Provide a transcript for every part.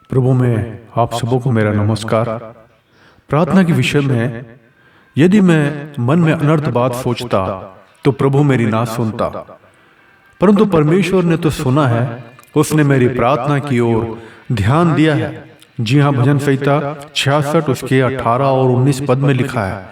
प्रभु में आप सबों को मेरा नमस्कार। प्रार्थना के विषय में, यदि मैं मन में अनर्थ बात सोचता तो प्रभु मेरी ना सुनता, परंतु परमेश्वर ने तो सुना है, उसने मेरी प्रार्थना की ओर ध्यान दिया है। जी हाँ, भजन संहिता 66 उसके 18 और 19 पद में लिखा है,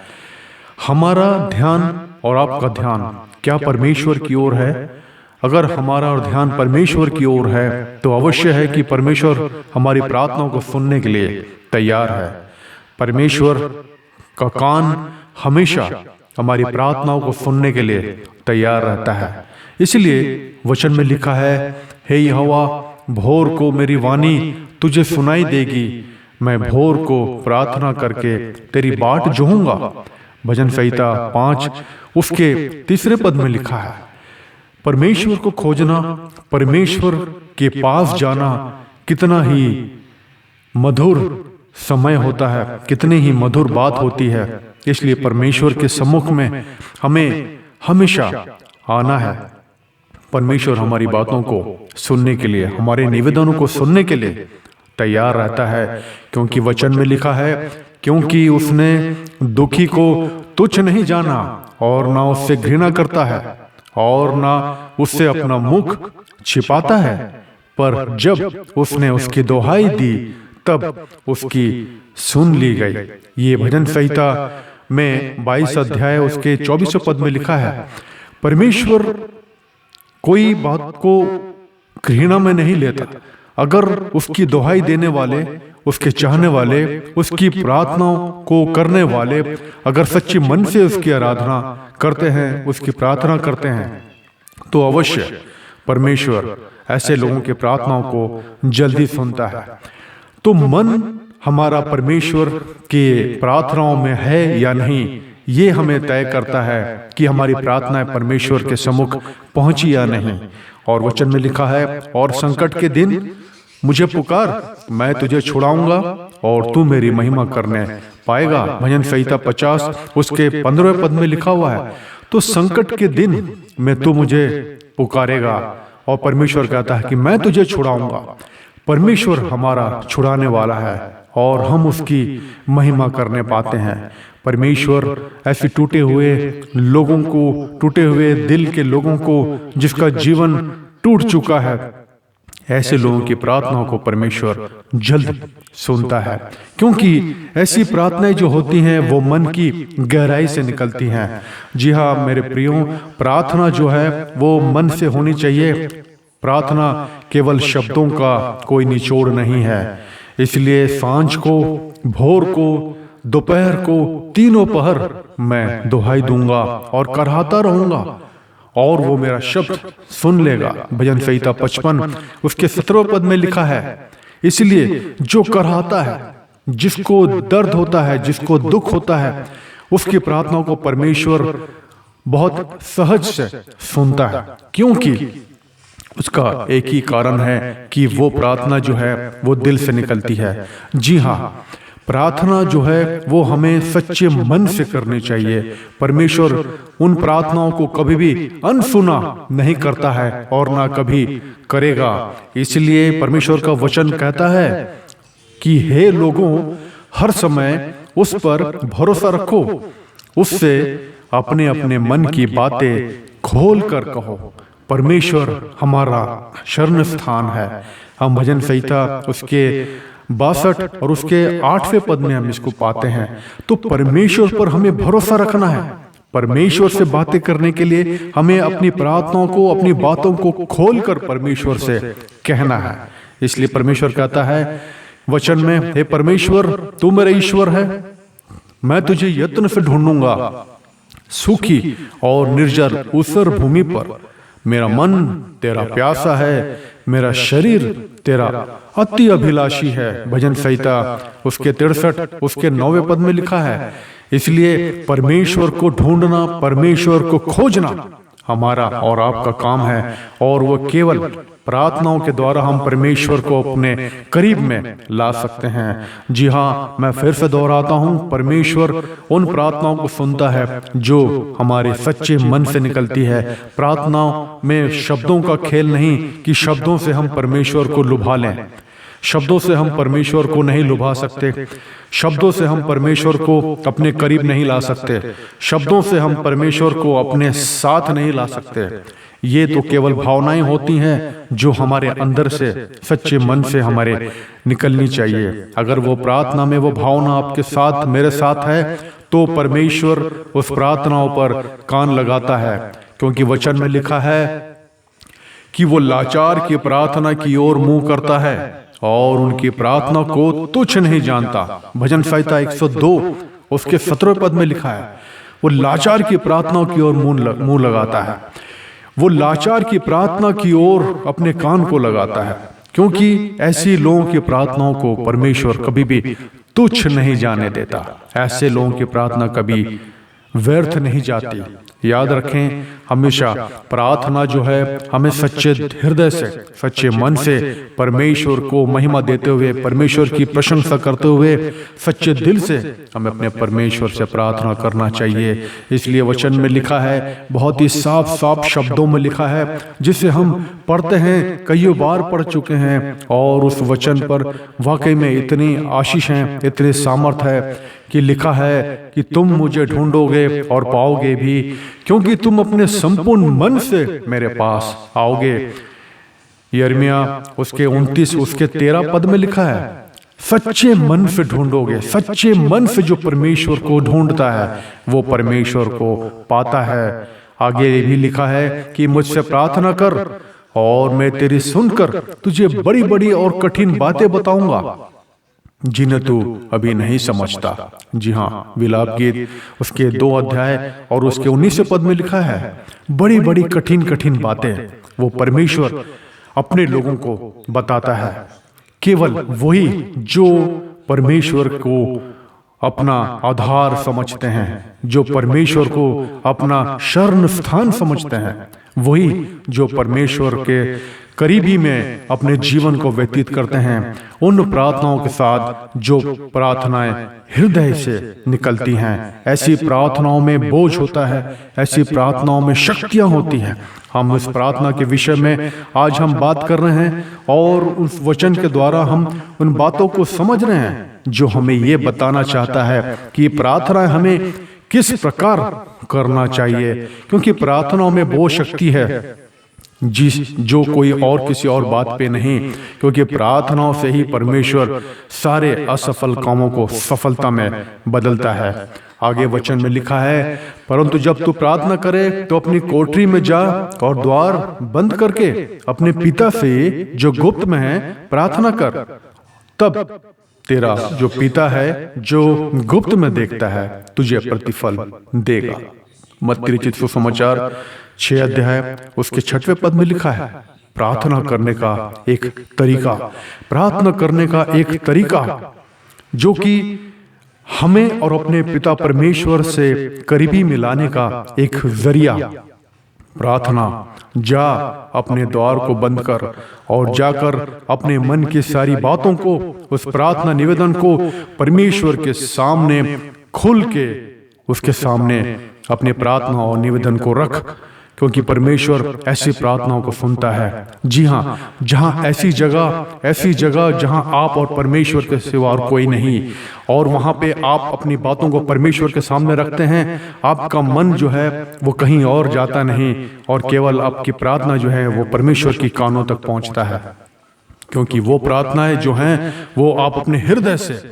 हमारा ध्यान और आपका ध्यान क्या परमेश्वर की ओर है? अगर हमारा और ध्यान परमेश्वर की ओर है तो अवश्य है कि परमेश्वर हमारी प्रार्थनाओं को सुनने के लिए तैयार है। परमेश्वर का कान हमेशा हमारी प्रार्थनाओं को सुनने के लिए तैयार रहता है। इसलिए वचन में लिखा है, हे यहोवा, भोर को मेरी वाणी तुझे सुनाई देगी, मैं भोर को प्रार्थना करके तेरी बाट जोहूंगा। भजन संहिता 5 उसके 3 पद में लिखा है, परमेश्वर को खोजना, परमेश्वर के पास जाना कितना ही मधुर समय होता है, कितनी ही मधुर बात होती है। इसलिए परमेश्वर के सम्मुख में हमें हमेशा आना है। परमेश्वर हमारी बातों को सुनने के लिए, हमारे निवेदनों को सुनने के लिए तैयार रहता है, क्योंकि वचन में लिखा है, क्योंकि उसने दुखी को तुच्छ नहीं जाना और ना उससे घृणा करता है और ना उससे अपना मुख छिपाता है, पर जब उसने उसकी दोहाई दी तब उसकी सुन ली गई। ये भजन संहिता में 22 अध्याय उसके 24 पद में लिखा है, परमेश्वर कोई बात को घृणा में नहीं लेता। अगर उसकी दोहाई देने वाले, उसके चाहने वाले, उसकी प्रार्थनाओं को करने वाले अगर सच्चे मन से उसकी आराधना करते हैं, उसकी प्रार्थना करते हैं, तो अवश्य परमेश्वर ऐसे लोगों की प्रार्थनाओं को जल्दी सुनता है। तो मन हमारा परमेश्वर के प्रार्थनाओं में है या नहीं, ये हमें तय करता है कि हमारी प्रार्थनाएं परमेश्वर के सम्मुख पहुंची या नहीं। और वचन में लिखा है, और संकट के दिन मुझे पुकार, मैं तुझे छुड़ाऊंगा और तू मेरी महिमा करने पाएगा। भजन संहिता 50 उसके 15 पद में लिखा हुआ है। तो संकट के दिन में तू मुझे पुकारेगा और परमेश्वर कहता है कि मैं तुझे छुड़ाऊंगा। परमेश्वर हमारा छुड़ाने वाला है और हम उसकी महिमा करने पाते हैं। परमेश्वर ऐसे टूटे हुए लोगों को, टूटे हुए दिल के लोगों को, जिसका जीवन टूट चुका है, ऐसे लोगों की प्रार्थनाओं को परमेश्वर जल्द सुनता है, क्योंकि ऐसी प्रार्थनाएं जो होती हैं वो मन की गहराई से निकलती हैं। जी हाँ मेरे प्रियो, प्रार्थना जो है वो मन से होनी चाहिए। प्रार्थना केवल शब्दों का कोई निचोड़ नहीं है। इसलिए सांझ को, भोर को, दोपहर को, तीनों पहर मैं दुहाई दूंगा और कराहता रहूंगा और वो मेरा शब्द सुन लेगा। भजन संहिता 55 उसके 17 पद में लिखा है, इसलिए जो कराहता है, जिसको दर्द होता है, जिसको दुख होता है, उसकी प्रार्थनाओं को परमेश्वर बहुत सहज से सुनता है, क्योंकि उसका एक ही कारण है कि वो प्रार्थना जो है वो दिल से निकलती है। जी हाँ, प्रार्थना जो है वो हमें सच्चे मन से करनी चाहिए। परमेश्वर उन प्रार्थनाओं को कभी भी अनसुना नहीं करता है और ना कभी करेगा। इसलिए परमेश्वर का वचन कहता है कि हे लोगों, हर समय उस पर भरोसा रखो, उससे अपने अपने मन की बातें खोल कर कहो। परमेश्वर हमारा शरण स्थान है। हम भजन संहिता उसके 62 और उसके 8वें पद में हम इसको पाते हैं। तो परमेश्वर पर हमें भरोसा रखना है। परमेश्वर से बातें करने के लिए हमें अपनी प्रार्थनाओं को, अपनी बातों को खोलकर परमेश्वर से कहना है। इसलिए परमेश्वर कहता है वचन में, हे परमेश्वर, तू मेरा ईश्वर है, मैं तुझे यत्न से ढूंढूंगा, सूखी और निर्जल ऊसर भूमि पर। मेरा मन तेरा प्यासा है, मेरा शरीर तेरा अति अभिलाषी है। भजन संहिता उसके 63 उसके 9वें पद में लिखा है। इसलिए परमेश्वर को ढूंढना, परमेश्वर को खोजना हमारा और आपका काम है, और वो केवल प्रार्थनाओं के द्वारा हम परमेश्वर को अपने करीब में ला सकते हैं। जी हाँ, मैं फिर से दोहराता हूँ, परमेश्वर उन प्रार्थनाओं को सुनता है जो हमारे सच्चे मन से निकलती है। प्रार्थनाओं में शब्दों का खेल नहीं कि शब्दों से हम परमेश्वर को लुभा लें। शब्दों से हम परमेश्वर को नहीं लुभा सकते, शब्दों से हम परमेश्वर को अपने करीब नहीं ला सकते, शब्दों से हम परमेश्वर को अपने साथ नहीं ला सकते। ये तो केवल भावनाएं होती हैं जो हमारे अंदर से, सच्चे मन से हमारे निकलनी चाहिए। अगर वो प्रार्थना में वो भावना आपके साथ, मेरे साथ है, तो परमेश्वर उस प्रार्थनाओं पर कान लगाता है, क्योंकि वचन में लिखा है कि वो लाचार की प्रार्थना की ओर मुंह करता है और उनकी प्रार्थना को तुच्छ नहीं जानता। भजन संहिता 102 उसके 17 पद में लिखा है, वो लाचार की प्रार्थनाओं की ओर मुंह लगाता है, वो लाचार की प्रार्थना की ओर अपने कान को लगाता है, क्योंकि ऐसी लोगों की प्रार्थनाओं को परमेश्वर कभी भी तुच्छ नहीं जाने देता। ऐसे लोगों की प्रार्थना कभी व्यर्थ नहीं जाती। याद रखें, हमेशा प्रार्थना जो है हमें सच्चे हृदय से, सच्चे मन से परमेश्वर को महिमा देते हुए, परमेश्वर की प्रशंसा करते हुए, सच्चे दिल से हमें अपने परमेश्वर से प्रार्थना करना चाहिए। इसलिए वचन में लिखा है, बहुत ही साफ साफ शब्दों में लिखा है, जिसे हम पढ़ते हैं, कई बार पढ़ चुके हैं, और उस वचन पर वाकई में इतनी आशीष है, इतने सामर्थ है कि लिखा है कि तुम मुझे ढूंढोगे और पाओगे भी, क्योंकि तुम अपने संपूर्ण मन से मेरे पास आओगे। यिर्मयाह उसके 29 उसके 13 पद में लिखा है, सच्चे मन से ढूंढोगे। सच्चे मन से जो परमेश्वर को ढूंढता है वो परमेश्वर को पाता है। आगे ये भी लिखा है कि मुझसे प्रार्थना कर और मैं तेरी सुनकर तुझे बड़ी बड़ी और कठिन बातें बताऊंगा जिन्हें तू अभी नहीं समझता। जी हाँ, विलाप गीत उसके 2 अध्याय और उसके 19 पद में लिखा है, बड़ी बड़ी कठिन कठिन बातें वो परमेश्वर अपने लोगों को बताता है। केवल वही जो परमेश्वर को अपना आधार समझते हैं, जो परमेश्वर को अपना शरण स्थान समझते हैं, वही जो परमेश्वर के करीबी में अपने जीवन को व्यतीत करते हैं, उन प्रार्थनाओं के साथ जो प्रार्थनाएं हृदय से निकलती हैं। ऐसी प्रार्थनाओं में बोझ होता है, ऐसी प्रार्थनाओं में शक्तियां होती हैं। हम इस प्रार्थना के विषय में आज हम बात कर रहे हैं और उस वचन के द्वारा हम उन बातों को समझ रहे हैं जो हमें ये बताना चाहता है कि प्रार्थना हमें किस प्रकार करना चाहिए, क्योंकि प्रार्थनाओं में वो शक्ति है जो कोई और किसी और बात पे नहीं, क्योंकि प्रार्थनाओं से ही परमेश्वर सारे असफल कामों को सफलता में बदलता है। आगे वचन में लिखा है, परंतु जब तू प्रार्थना करे तो अपनी कोठरी में जा और द्वार बंद करके अपने पिता से जो गुप्त में है प्रार्थना कर, तब तेरा जो पिता है जो गुप्त में देखता है तुझे प्रतिफल देगा। मत्ती रचित सुसमाचार 6 अध्याय उसके 6वें पद में लिखा है, प्रार्थना करने का एक तरीका, प्रार्थना करने का एक तरीका जो कि हमें और अपने पिता परमेश्वर से करीबी मिलाने का एक जरिया। प्रार्थना, जा अपने द्वार को बंद कर और जाकर अपने मन की सारी बातों को, उस प्रार्थना निवेदन को परमेश्वर के सामने खुल के उसके सामने अपने प्रार्थना और निवेदन को रख, क्योंकि परमेश्वर ऐसी प्रार्थनाओं को सुनता है। जी हाँ, जहाँ ऐसी जगह जहाँ आप और परमेश्वर के सिवा और कोई नहीं, और वहाँ पे आप अपनी बातों को परमेश्वर के सामने रखते हैं, आपका मन जो है वो कहीं और जाता नहीं, और केवल आपकी प्रार्थना जो है वो परमेश्वर की कानों तक पहुँचता है, क्योंकि वो प्रार्थनाएं जो हैं वो आप अपने हृदय से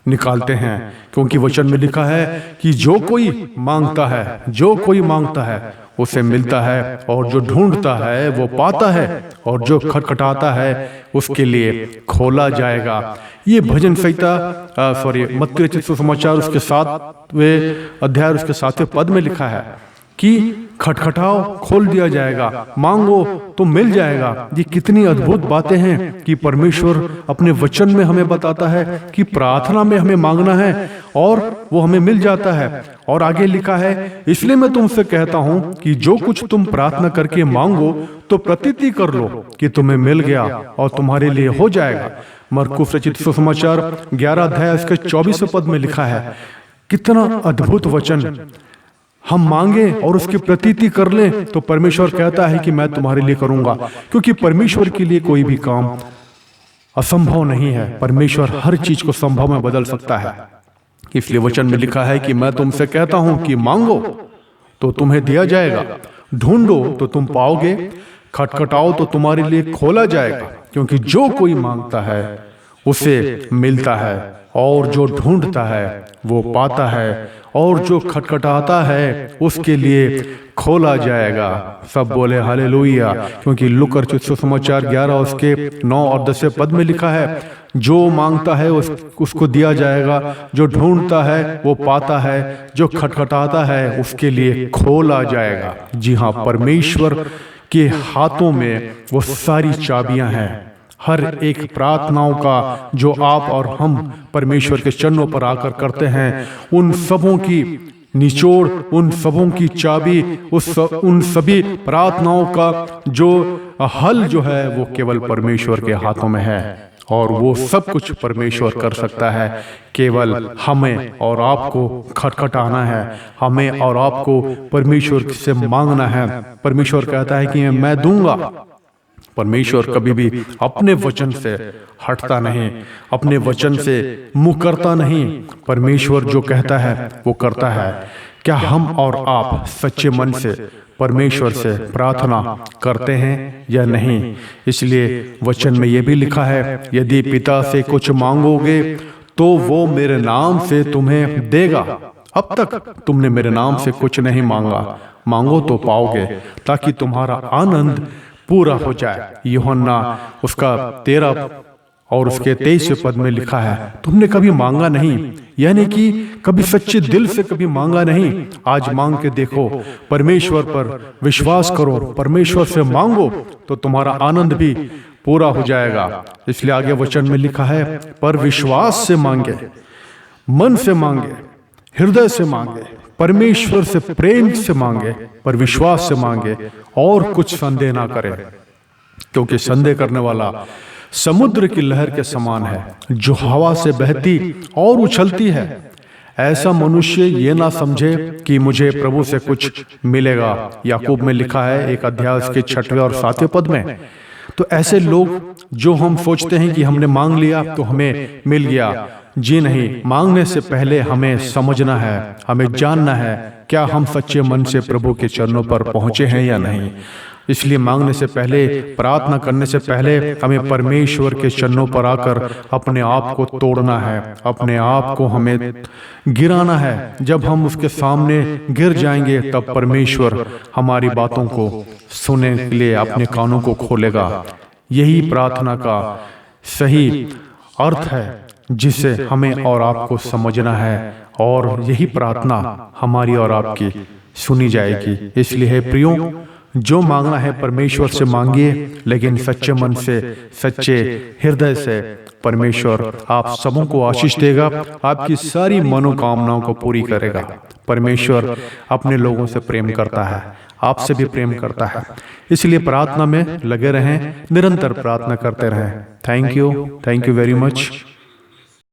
निकालते हैं। क्योंकि वचन में लिखा है कि जो कोई मांगता है उसे मिलता है, और जो ढूंढता है वो पाता है, और जो खटखटाता है उसके लिए खोला जाएगा। ये भजन संहिता मत्ती रचित सुसमाचार उसके 7वें अध्याय उसके 7वें पद में लिखा है कि खटखटाओ खोल दिया जाएगा, मांगो तो मिल जाएगा। ये कितनी अद्भुत बातें हैं कि परमेश्वर अपने वचन में हमें बताता है कि प्रार्थना में हमें मांगना है और वो हमें मिल जाता है। और आगे लिखा है, इसलिए मैं तुमसे कहता हूं कि जो कुछ तुम प्रार्थना करके मांगो तो प्रतीति कर लो कि तुम्हें मिल गया और तुम्हारे लिए हो जाएगा। मरकुस रचित सुसमाचार 11 अध्याय इसके 24 पद में लिखा है, कितना अद्भुत वचन। हम मांगे और उसकी प्रतीति कर लें तो परमेश्वर कहता है कि मैं तुम्हारे लिए करूंगा, क्योंकि परमेश्वर के लिए कोई भी काम असंभव नहीं है। परमेश्वर हर चीज को संभव में बदल सकता है। इसलिए वचन में लिखा है कि मैं तुमसे कहता हूं कि मांगो तो तुम्हें दिया जाएगा, ढूंढो तो तुम पाओगे, खटखटाओ तो तुम्हारे लिए खोला जाएगा। क्योंकि जो कोई मांगता है उसे मिलता है, और जो ढूंढता है वो पाता है, और जो खटखटाता है उसके लिए खोला जाएगा। सब बोले हालेलुया। क्योंकि लूका रचित सुसमाचार 11 उसके 9 और 10 पद में लिखा है, जो मांगता है उसको दिया जाएगा, जो ढूंढता है वो पाता है, जो खटखटाता है उसके लिए खोला जाएगा। जी हाँ, परमेश्वर के हाथों में वो सारी चाबियां हैं। हर एक प्रार्थनाओं का जो आप और हम परमेश्वर के चरणों पर आकर करते हैं, उन सबों की निचोड़, उन सबों की चाबी, उन सभी प्रार्थनाओं का जो हल जो है वो केवल परमेश्वर के हाथों में है। और वो सब कुछ परमेश्वर कर सकता है। केवल हमें और आपको खटखटाना है, हमें और आपको परमेश्वर से मांगना है। परमेश्वर कहता है कि मैं दूंगा। परमेश्वर कभी भी अपने वचन से हटता नहीं, अपने वचन से मुंह करता नहीं। परमेश्वर जो कहता है वो करता है। क्या हम और आप सच्चे मन से परमेश्वर से प्रार्थना करते हैं या नहीं? इसलिए वचन में यह भी लिखा है, यदि पिता से कुछ मांगोगे तो वो मेरे नाम से तुम्हें देगा। अब तक तुमने मेरे नाम से कुछ नहीं मांगा, मांगो तो पाओगे, ताकि तुम्हारा आनंद पूरा हो जाए। यूहन्ना उसका 13 और उसके 23 पद में लिखा है, तुमने कभी मांगा नहीं, यानी कि कभी सच्चे दिल से कभी मांगा नहीं। आज मांग के देखो, परमेश्वर पर विश्वास करो, परमेश्वर से मांगो तो तुम्हारा आनंद भी पूरा हो जाएगा। इसलिए आगे वचन में लिखा है, पर विश्वास से मांगे, मन से मांगे, हृदय से मांगे, परमेश्वर से प्रेम से मांगे, पर विश्वास से मांगे, और कुछ संदेह ना करें। क्योंकि संदेह करने वाला समुद्र की लहर के समान है, जो हवा से बहती और उछलती है। ऐसा मनुष्य ये ना समझे कि मुझे प्रभु से कुछ मिलेगा। याकूब में लिखा है 1 अध्याय के 6वें और 7वें पद में। तो ऐसे लोग जो हम सोचते हैं कि हमने मांग लिया तो हमें मिल गया, जी नहीं। मांगने से पहले हमें समझना है, हमें जानना है क्या हम सच्चे मन से प्रभु के चरणों पर पहुंचे हैं या नहीं। इसलिए मांगने से पहले, प्रार्थना करने से पहले हमें परमेश्वर के चरणों पर आकर अपने आप को तोड़ना है, अपने आप को हमें गिराना है। जब हम उसके सामने गिर जाएंगे तब परमेश्वर हमारी बातों को सुनने के लिए अपने कानों को खोलेगा। यही प्रार्थना का सही अर्थ है जिसे हमें और आपको समझना है, और यही प्रार्थना हमारी और आपकी सुनी जाएगी। इसलिए है प्रियो, जो मांगना है परमेश्वर से मांगिए, लेकिन सच्चे मन से, सच्चे हृदय से। परमेश्वर आप सबों को आशीष देगा, आपकी सारी मनोकामनाओं को पूरी करेगा। परमेश्वर अपने लोगों से प्रेम करता है, आपसे भी प्रेम करता है। इसलिए प्रार्थना में लगे रहें, निरंतर प्रार्थना करते रहें। Thank you very much.